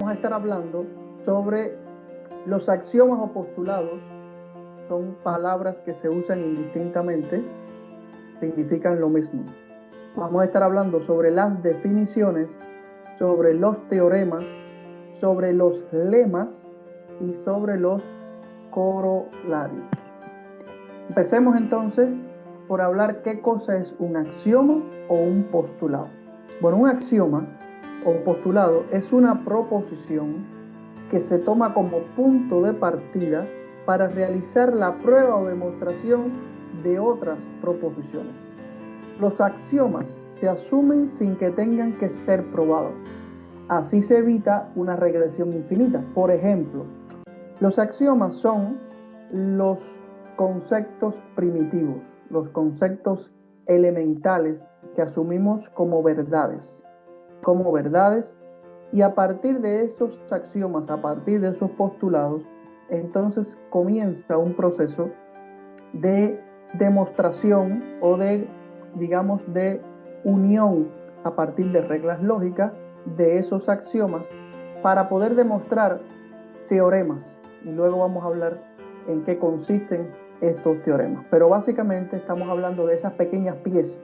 vamos a estar hablando sobre los axiomas o postulados. Son palabras que se usan indistintamente, significan lo mismo. Vamos a estar hablando sobre las definiciones, sobre los teoremas, sobre los lemas y sobre los corolarios. Empecemos entonces por hablar qué cosa es un axioma o un postulado. Bueno, un axioma o postulado es una proposición que se toma como punto de partida para realizar la prueba o demostración de otras proposiciones. Los axiomas se asumen sin que tengan que ser probados. Así se evita una regresión infinita. Por ejemplo, los axiomas son los conceptos primitivos, los conceptos elementales que asumimos como verdades, y a partir de esos axiomas, a partir de esos postulados, entonces comienza un proceso de demostración o de, digamos, de unión a partir de reglas lógicas de esos axiomas para poder demostrar teoremas. Y luego vamos a hablar en qué consisten estos teoremas. Pero básicamente estamos hablando de esas pequeñas piezas,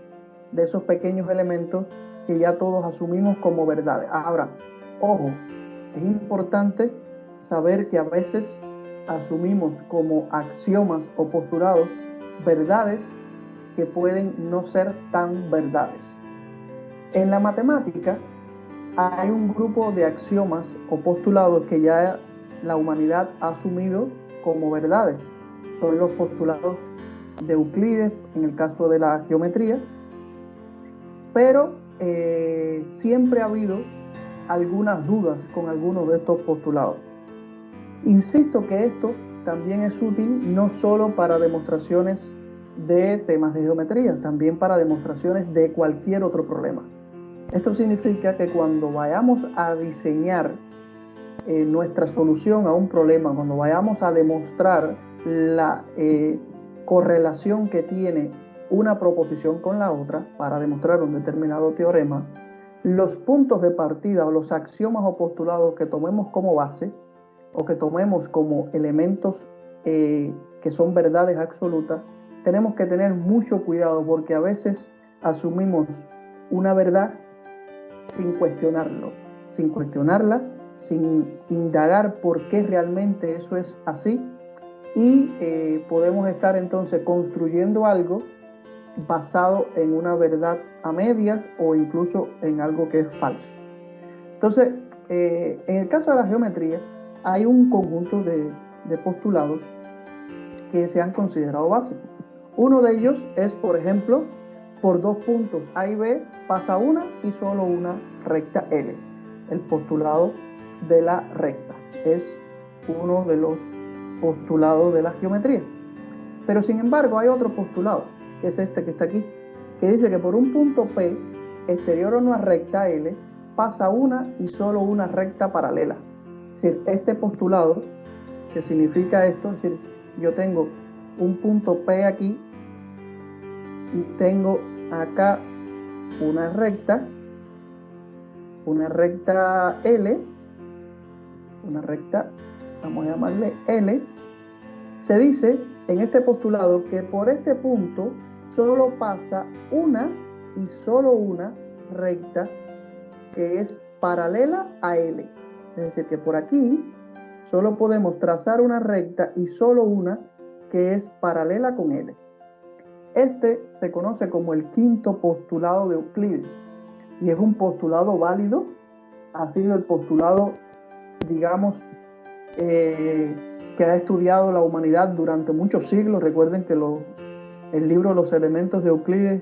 de esos pequeños elementos que ya todos asumimos como verdades. Ahora, ojo, es importante saber que a veces asumimos como axiomas o postulados verdades que pueden no ser tan verdades. En la matemática hay un grupo de axiomas o postulados que ya la humanidad ha asumido como verdades. Son los postulados de Euclides, en el caso de la geometría, pero siempre ha habido algunas dudas con algunos de estos postulados. Insisto que esto también es útil no solo para demostraciones de temas de geometría, también para demostraciones de cualquier otro problema. Esto significa que cuando vayamos a diseñar nuestra solución a un problema, cuando vayamos a demostrar la correlación que tiene una proposición con la otra para demostrar un determinado teorema, los puntos de partida o los axiomas o postulados que tomemos como base o que tomemos como elementos que son verdades absolutas, tenemos que tener mucho cuidado porque a veces asumimos una verdad sin cuestionarla, sin indagar por qué realmente eso es así, y podemos estar entonces construyendo algo basado en una verdad a medias o incluso en algo que es falso. Entonces, en el caso de la geometría, hay un conjunto de postulados que se han considerado básicos. Uno de ellos es, por ejemplo, por dos puntos A y B pasa una y solo una recta L. El postulado de la recta es uno de los postulados de la geometría. Pero sin embargo hay otro postulado, que es este que está aquí, que dice que por un punto P exterior a una recta L pasa una y solo una recta paralela. Es decir, este postulado, que significa esto, es decir, yo tengo un punto P aquí y tengo acá una recta L, una recta, vamos a llamarle L. Se dice en este postulado que por este punto solo pasa una y solo una recta que es paralela a L. Es decir, que por aquí solo podemos trazar una recta y solo una que es paralela con L. Este se conoce como el quinto postulado de Euclides y es un postulado válido. Ha sido el postulado, digamos, que ha estudiado la humanidad durante muchos siglos. Recuerden que el libro Los Elementos de Euclides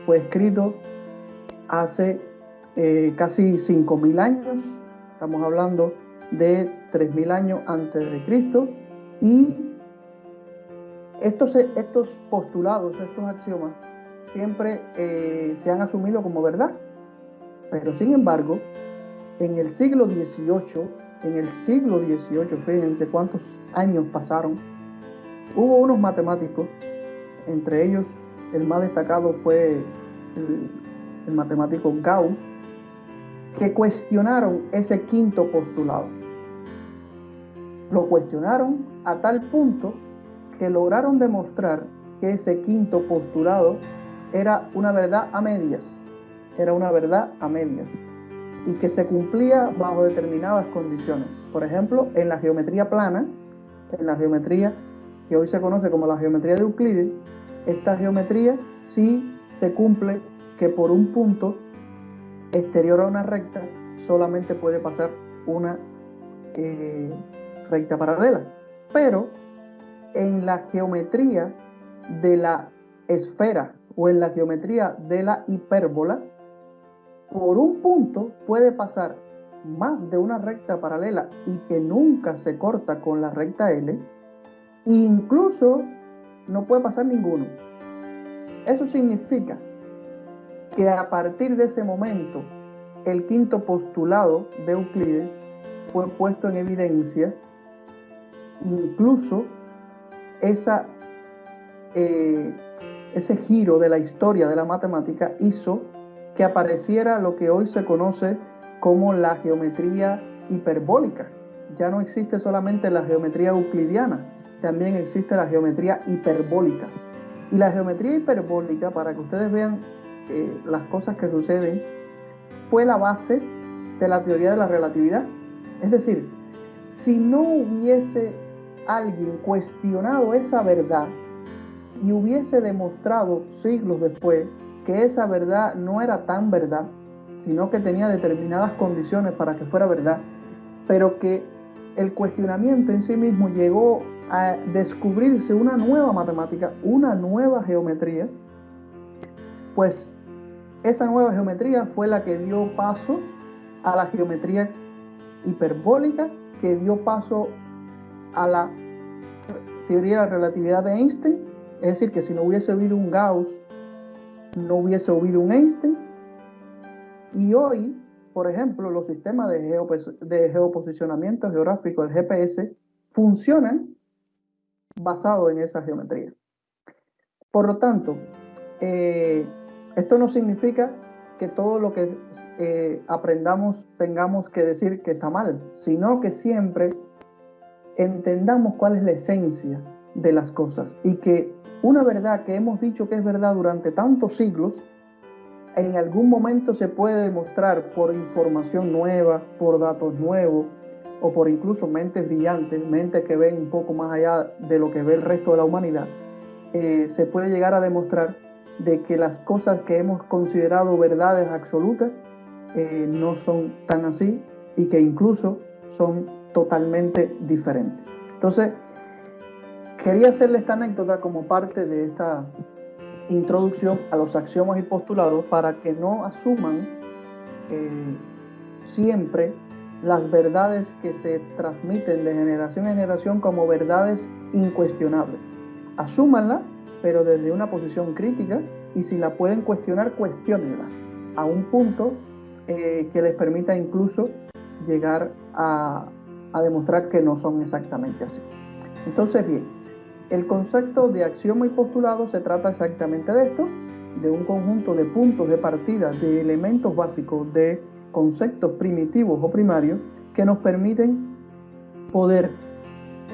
fue escrito hace casi 5.000 años. Estamos hablando de 3.000 años antes de Cristo. Y estos postulados, estos axiomas, siempre se han asumido como verdad. Pero sin embargo, en el siglo XVIII, fíjense cuántos años pasaron, hubo unos matemáticos, entre ellos el más destacado fue el matemático Gauss, que cuestionaron ese quinto postulado. Lo cuestionaron a tal punto que lograron demostrar que ese quinto postulado era una verdad a medias, y que se cumplía bajo determinadas condiciones. Por ejemplo, en la geometría plana, en la geometría que hoy se conoce como la geometría de Euclides, esta geometría sí se cumple que por un punto exterior a una recta solamente puede pasar una recta paralela. Pero en la geometría de la esfera o en la geometría de la hipérbola, por un punto puede pasar más de una recta paralela y que nunca se corta con la recta L, e incluso no puede pasar ninguno. Eso significa que a partir de ese momento el quinto postulado de Euclides fue puesto en evidencia. Incluso ese giro de la historia de la matemática hizo que apareciera lo que hoy se conoce como la geometría hiperbólica. Ya no existe solamente la geometría euclidiana, también existe la geometría hiperbólica. Y la geometría hiperbólica, para que ustedes vean las cosas que suceden, fue la base de la teoría de la relatividad. Es decir, si no hubiese alguien cuestionado esa verdad y hubiese demostrado siglos después que esa verdad no era tan verdad, sino que tenía determinadas condiciones para que fuera verdad, pero que el cuestionamiento en sí mismo llegó a descubrirse una nueva matemática, una nueva geometría, pues esa nueva geometría fue la que dio paso a la geometría hiperbólica, que dio paso a la teoría de la relatividad de Einstein. Es decir, que si no hubiese habido un Gauss, no hubiese habido un Einstein. Y hoy, por ejemplo, los sistemas de geoposicionamiento geográfico, el GPS, funcionan basados en esa geometría. Por lo tanto, esto no significa que todo lo que aprendamos tengamos que decir que está mal, sino que siempre entendamos cuál es la esencia de las cosas y que una verdad que hemos dicho que es verdad durante tantos siglos, en algún momento se puede demostrar por información nueva, por datos nuevos o por incluso mentes brillantes, mentes que ven un poco más allá de lo que ve el resto de la humanidad. Se puede llegar a demostrar de que las cosas que hemos considerado verdades absolutas no son tan así y que incluso son totalmente diferentes. Entonces, quería hacerle esta anécdota como parte de esta introducción a los axiomas y postulados para que no asuman siempre las verdades que se transmiten de generación en generación como verdades incuestionables. Asúmanla, pero desde una posición crítica, y si la pueden cuestionar, cuestionenla a un punto que les permita incluso llegar a demostrar que no son exactamente así. Entonces, bien, el concepto de axioma y postulado se trata exactamente de esto, de un conjunto de puntos de partida, de elementos básicos, de conceptos primitivos o primarios que nos permiten poder,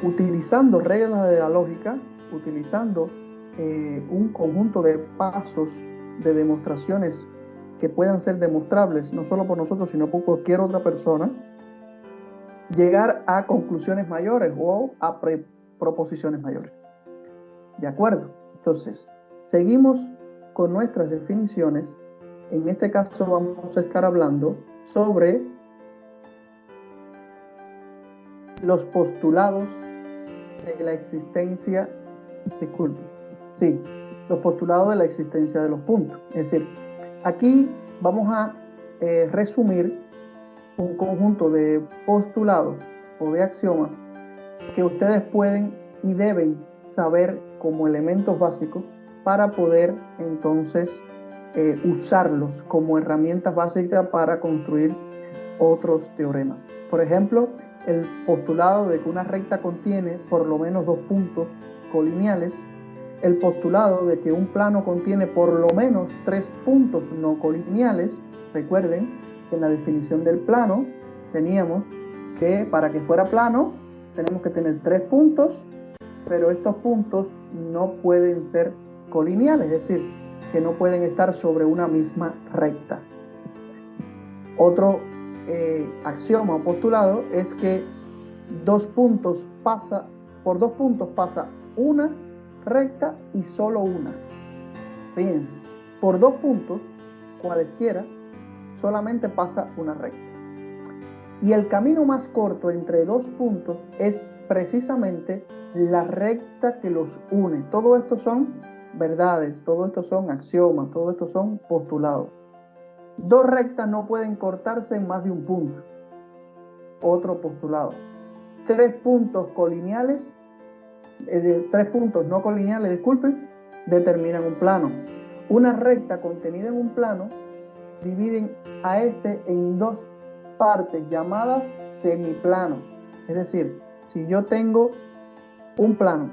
utilizando reglas de la lógica, utilizando un conjunto de pasos, de demostraciones que puedan ser demostrables no solo por nosotros, sino por cualquier otra persona, llegar a conclusiones mayores o a proposiciones mayores. ¿De acuerdo? Entonces, seguimos con nuestras definiciones. En este caso vamos a estar hablando sobre los postulados de la existencia, los postulados de la existencia de los puntos. Es decir, aquí vamos a resumir un conjunto de postulados o de axiomas que ustedes pueden y deben saber como elementos básicos para poder entonces usarlos como herramientas básicas para construir otros teoremas. Por ejemplo, el postulado de que una recta contiene por lo menos dos puntos colineales, el postulado de que un plano contiene por lo menos tres puntos no colineales, recuerden, que en la definición del plano teníamos que para que fuera plano tenemos que tener 3 puntos, pero estos puntos no pueden ser colineales, es decir, que no pueden estar sobre una misma recta. Otro axioma o postulado es que por 2 puntos pasa una recta y solo una. Fíjense, por 2 puntos, cualesquiera, solamente pasa una recta. Y el camino más corto entre 2 puntos es precisamente la recta que los une. Todo esto son verdades, todo esto son axiomas, todo esto son postulados. 2 rectas no pueden cortarse en más de un punto. Otro postulado. 3 puntos colineales, 3 puntos no colineales, disculpen, determinan un plano. Una recta contenida en un plano dividen a este en 2 partes llamadas semiplanos. Es decir, si yo tengo un plano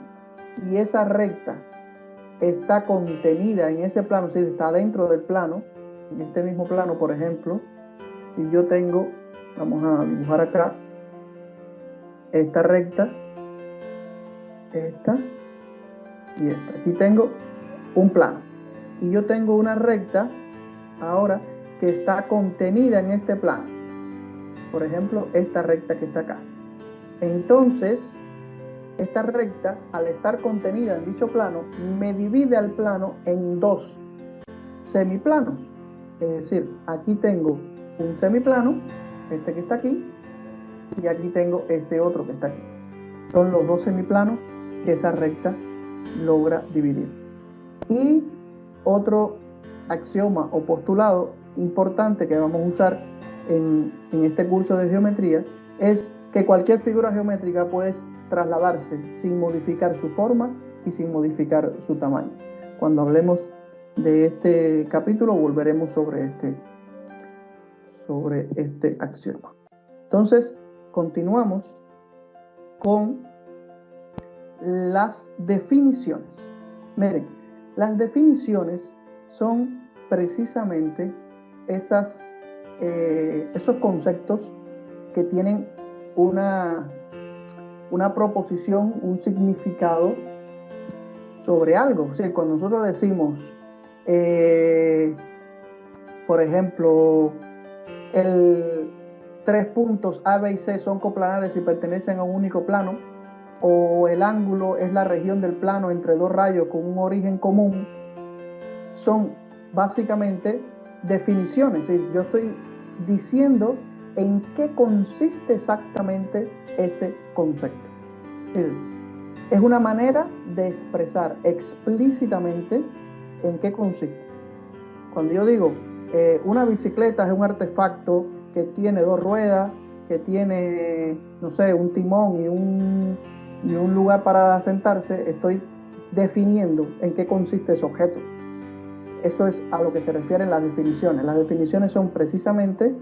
y esa recta está contenida en ese plano, si está dentro del plano, en este mismo plano, por ejemplo, si yo tengo, vamos a dibujar acá, esta recta, esta y esta. Aquí tengo un plano y yo tengo una recta ahora que está contenida en este plano. Por ejemplo, esta recta que está acá. Entonces, esta recta, al estar contenida en dicho plano, me divide al plano en 2 semiplanos. Es decir, aquí tengo un semiplano, este que está aquí, y aquí tengo este otro que está aquí. Son los 2 semiplanos que esa recta logra dividir. Y otro axioma o postulado importante que vamos a usar en este curso de geometría es que cualquier figura geométrica puede trasladarse sin modificar su forma y sin modificar su tamaño. Cuando hablemos de este capítulo volveremos sobre este axioma. Entonces, continuamos con las definiciones. Miren, las definiciones son precisamente esos conceptos que tienen una proposición, un significado sobre algo. O sea, cuando nosotros decimos, por ejemplo, 3 puntos A, B y C son coplanares y pertenecen a un único plano, o el ángulo es la región del plano entre 2 rayos con un origen común, son básicamente definiciones. ¿Sí? Yo estoy diciendo en qué consiste exactamente ese concepto. ¿Sí? Es una manera de expresar explícitamente en qué consiste. Cuando yo digo una bicicleta es un artefacto que tiene 2 ruedas, que tiene, no sé, un timón y un lugar para sentarse, estoy definiendo en qué consiste ese objeto. Eso es a lo que se refieren las definiciones. Las definiciones son precisamente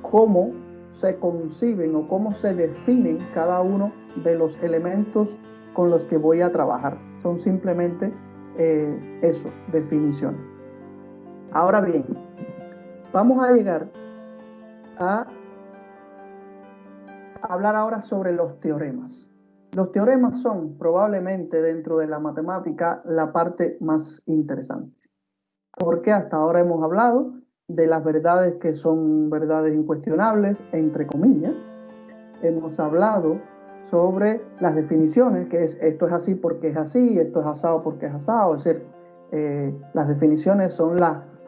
cómo se conciben o cómo se definen cada uno de los elementos con los que voy a trabajar. Son simplemente eso, definiciones. Ahora bien, vamos a llegar a hablar ahora sobre los teoremas. Los teoremas son probablemente dentro de la matemática la parte más interesante, porque hasta ahora hemos hablado de las verdades que son verdades incuestionables, entre comillas. Hemos hablado sobre las definiciones, que es esto es así porque es así, esto es asado porque es asado. Es decir, las definiciones son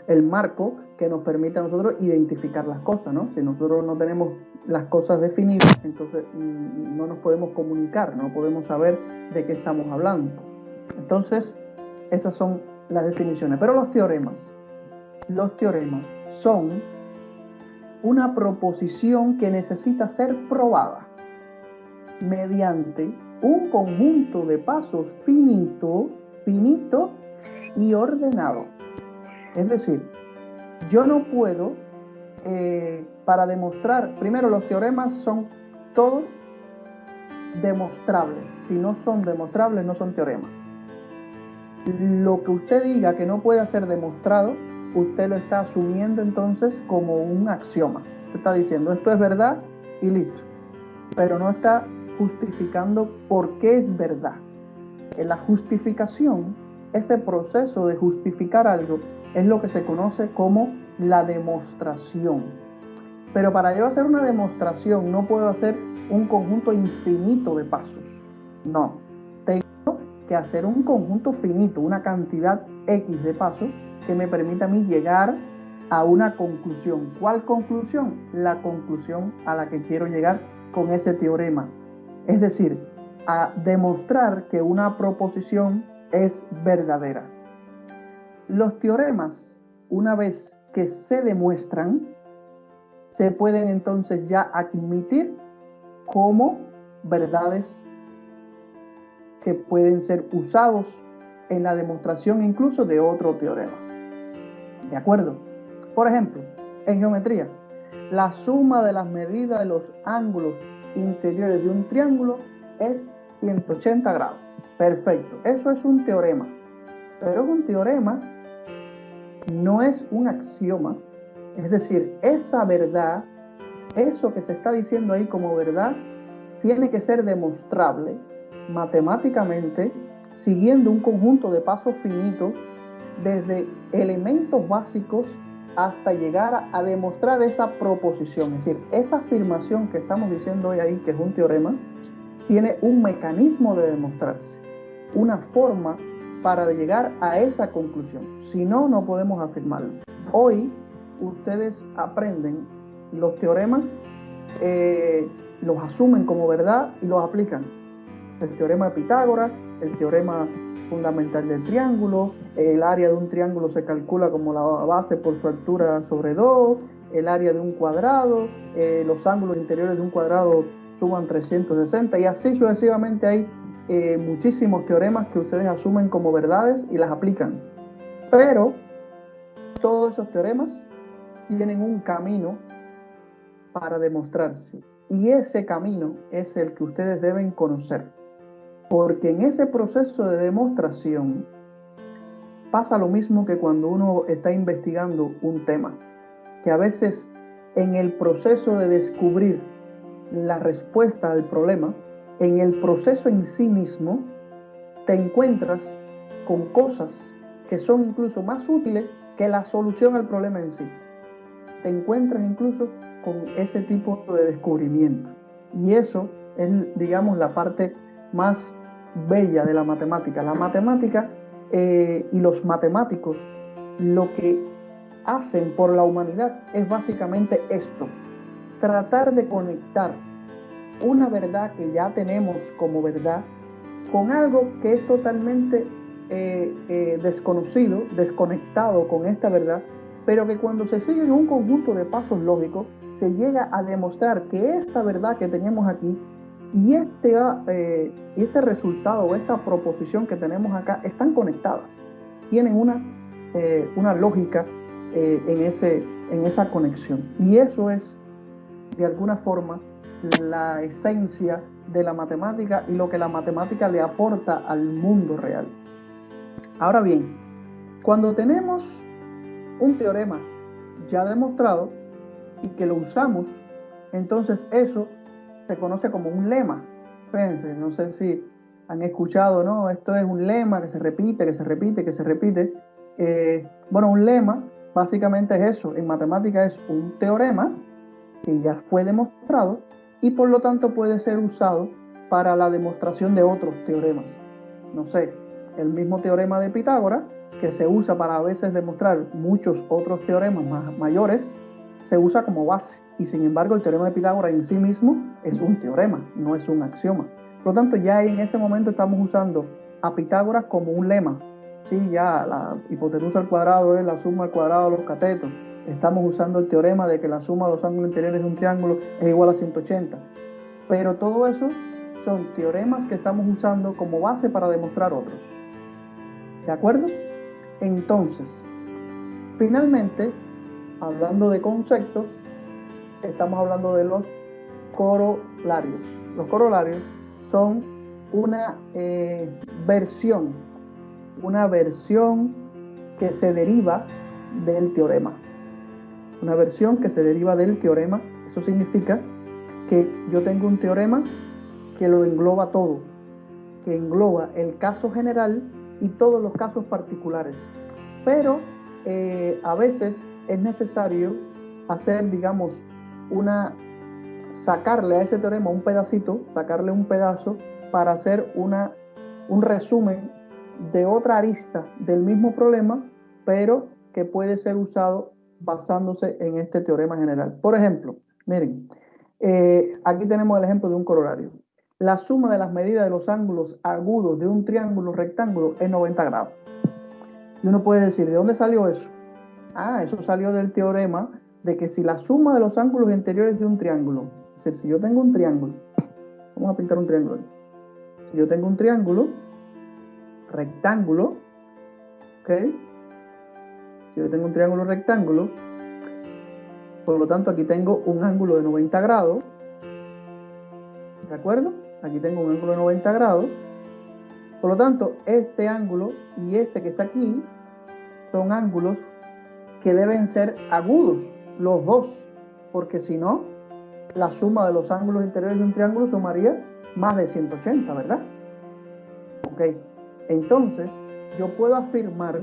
el marco que nos permite a nosotros identificar las cosas, ¿no? Si nosotros no tenemos las cosas definidas, entonces no nos podemos comunicar, no podemos saber de qué estamos hablando. Entonces, esas son las definiciones. Pero los teoremas son una proposición que necesita ser probada mediante un conjunto de pasos finito y ordenado. Es decir, yo no puedo, para demostrar, primero los teoremas son todos demostrables. Si no son demostrables, no son teoremas. Lo que usted diga que no puede ser demostrado, usted lo está asumiendo entonces como un axioma. Usted está diciendo, esto es verdad y listo. Pero no está justificando por qué es verdad. En la justificación, ese proceso de justificar algo, es lo que se conoce como la demostración. Pero para yo hacer una demostración, no puedo hacer un conjunto infinito de pasos. No, tengo que hacer un conjunto finito, una cantidad X de pasos que me permita a mí llegar a una conclusión. ¿Cuál conclusión? La conclusión a la que quiero llegar con ese teorema. Es decir, a demostrar que una proposición es verdadera. Los teoremas, una vez que se demuestran, se pueden entonces ya admitir como verdades que pueden ser usados en la demostración incluso de otro teorema. ¿De acuerdo? Por ejemplo, en geometría, la suma de las medidas de los ángulos interiores de un triángulo es 180 grados. Perfecto, eso es un teorema. Pero un teorema no es un axioma. Es decir, esa verdad, eso que se está diciendo ahí como verdad, tiene que ser demostrable matemáticamente, siguiendo un conjunto de pasos finitos, desde elementos básicos hasta llegar a demostrar esa proposición. Es decir, esa afirmación que estamos diciendo hoy ahí, que es un teorema, tiene un mecanismo de demostrarse, una forma para llegar a esa conclusión. Si no, no podemos afirmarlo. Hoy ustedes aprenden los teoremas, los asumen como verdad y los aplican. El teorema de Pitágoras, el teorema fundamental del triángulo, el área de un triángulo se calcula como la base por su altura sobre 2, el área de un cuadrado, los ángulos interiores de un cuadrado suman 360 y así sucesivamente. Hay muchísimos teoremas que ustedes asumen como verdades y las aplican. Pero todos esos teoremas tienen un camino para demostrarse y ese camino es el que ustedes deben conocer, porque en ese proceso de demostración pasa lo mismo que cuando uno está investigando un tema, que a veces en el proceso de descubrir la respuesta al problema, en el proceso en sí mismo, te encuentras con cosas que son incluso más útiles que la solución al problema en sí. Te encuentras incluso con ese tipo de descubrimiento. Y eso es, digamos, la parte más bella de la matemática. La matemática y los matemáticos lo que hacen por la humanidad es básicamente esto: tratar de conectar una verdad que ya tenemos como verdad con algo que es totalmente desconocido, desconectado con esta verdad, pero que cuando se sigue en un conjunto de pasos lógicos se llega a demostrar que esta verdad que tenemos aquí y este resultado o esta proposición que tenemos acá están conectadas, tienen una lógica en esa conexión. Y eso es, de alguna forma, la esencia de la matemática y lo que la matemática le aporta al mundo real. Ahora bien, cuando tenemos un teorema ya demostrado y que lo usamos, entonces eso se conoce como un lema. Fíjense, no sé si han escuchado, ¿no? Esto es un lema que se repite, que se repite, que se repite. Bueno, un lema básicamente es eso. En matemática es un teorema que ya fue demostrado y por lo tanto puede ser usado para la demostración de otros teoremas. No sé, el mismo teorema de Pitágoras, que se usa para a veces demostrar muchos otros teoremas mayores, se usa como base. Y sin embargo, el teorema de Pitágoras en sí mismo es un teorema, no es un axioma. Por lo tanto, ya en ese momento estamos usando a Pitágoras como un lema. Sí, ya la hipotenusa al cuadrado es la suma al cuadrado de los catetos. Estamos usando el teorema de que la suma de los ángulos interiores de un triángulo es igual a 180. Pero todo eso son teoremas que estamos usando como base para demostrar otros. ¿De acuerdo? Entonces, finalmente, hablando de conceptos, estamos hablando de los corolarios. Los corolarios son una versión que se deriva del teorema. Una versión que se deriva del teorema. Eso significa que yo tengo un teorema que lo engloba todo, que engloba el caso general y todos los casos particulares. Pero a veces es necesario hacer, digamos, sacarle a ese teorema un pedacito, sacarle un pedazo para hacer un resumen de otra arista del mismo problema, pero que puede ser usado basándose en este teorema general. Por ejemplo, miren, aquí tenemos el ejemplo de un coronario. La suma de las medidas de los ángulos agudos de un triángulo rectángulo es 90 grados. Y uno puede decir, ¿de dónde salió eso? Ah, eso salió del teorema de que si la suma de los ángulos interiores de un triángulo, es decir, si yo tengo un triángulo, vamos a pintar un triángulo. Si yo tengo un triángulo rectángulo, ¿ok? Si yo tengo un triángulo rectángulo, por lo tanto aquí tengo un ángulo de 90 grados, ¿de acuerdo? Aquí tengo un ángulo de 90 grados. Por lo tanto, este ángulo y este que está aquí son ángulos que deben ser agudos, los dos, porque si no, la suma de los ángulos interiores de un triángulo sumaría más de 180, ¿verdad? Ok, entonces yo puedo afirmar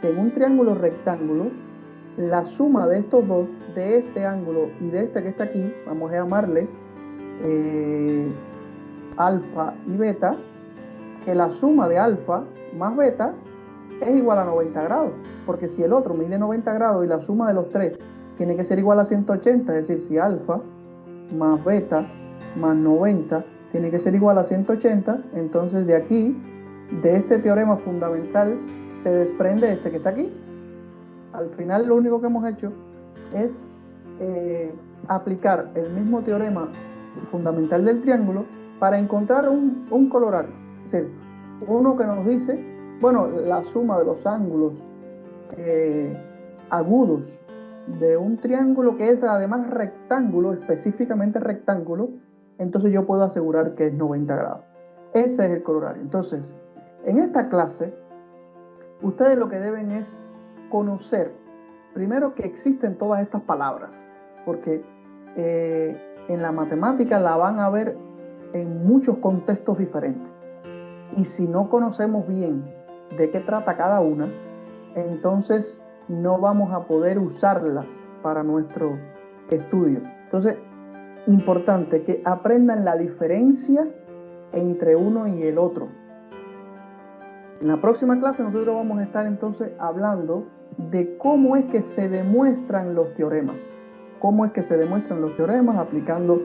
que en un triángulo rectángulo, la suma de estos dos, de este ángulo y de este que está aquí, vamos a llamarle alfa y beta, que la suma de alfa más beta es igual a 90 grados, porque si el otro mide 90 grados y la suma de los tres tiene que ser igual a 180, es decir, si alfa más beta más 90 tiene que ser igual a 180, entonces de aquí, de este teorema fundamental, se desprende este que está aquí. Al final lo único que hemos hecho es aplicar el mismo teorema fundamental del triángulo para encontrar un colorario. Es decir, uno que nos dice, bueno, la suma de los ángulos agudos de un triángulo que es además rectángulo, específicamente rectángulo, entonces yo puedo asegurar que es 90 grados. Ese es el colorario. Entonces, en esta clase, ustedes lo que deben es conocer, primero, que existen todas estas palabras, porque en la matemática la van a ver en muchos contextos diferentes. Y si no conocemos bien de qué trata cada una, entonces no vamos a poder usarlas para nuestro estudio. Entonces, importante que aprendan la diferencia entre uno y el otro. En la próxima clase nosotros vamos a estar entonces hablando de cómo es que se demuestran los teoremas. Cómo es que se demuestran los teoremas aplicando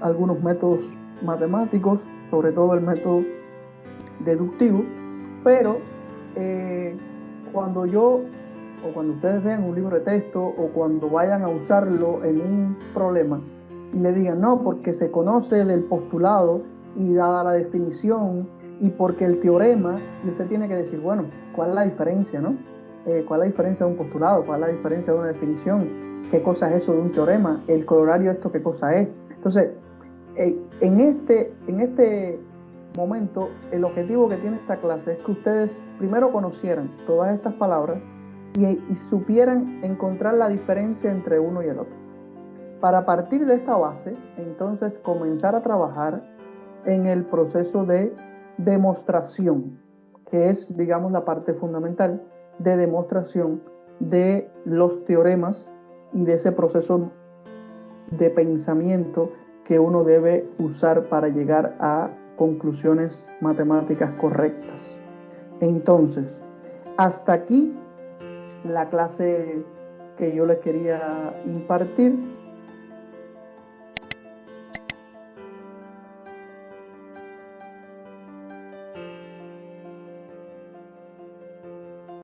algunos métodos matemáticos, sobre todo el método deductivo, pero cuando ustedes vean un libro de texto o cuando vayan a usarlo en un problema y le digan, no, porque se conoce del postulado y dada la definición y porque el teorema, y usted tiene que decir, bueno, ¿cuál es la diferencia, no? ¿Cuál es la diferencia de un postulado? ¿Cuál es la diferencia de una definición? ¿Qué cosa es eso de un teorema? ¿El colorario esto qué cosa es? Entonces, en este momento, el objetivo que tiene esta clase es que ustedes primero conocieran todas estas palabras y supieran encontrar la diferencia entre uno y el otro. Para partir de esta base, entonces comenzar a trabajar en el proceso de demostración, que es, digamos, la parte fundamental de demostración de los teoremas y de ese proceso de pensamiento que uno debe usar para llegar a conclusiones matemáticas correctas. Entonces, hasta aquí la clase que yo les quería impartir.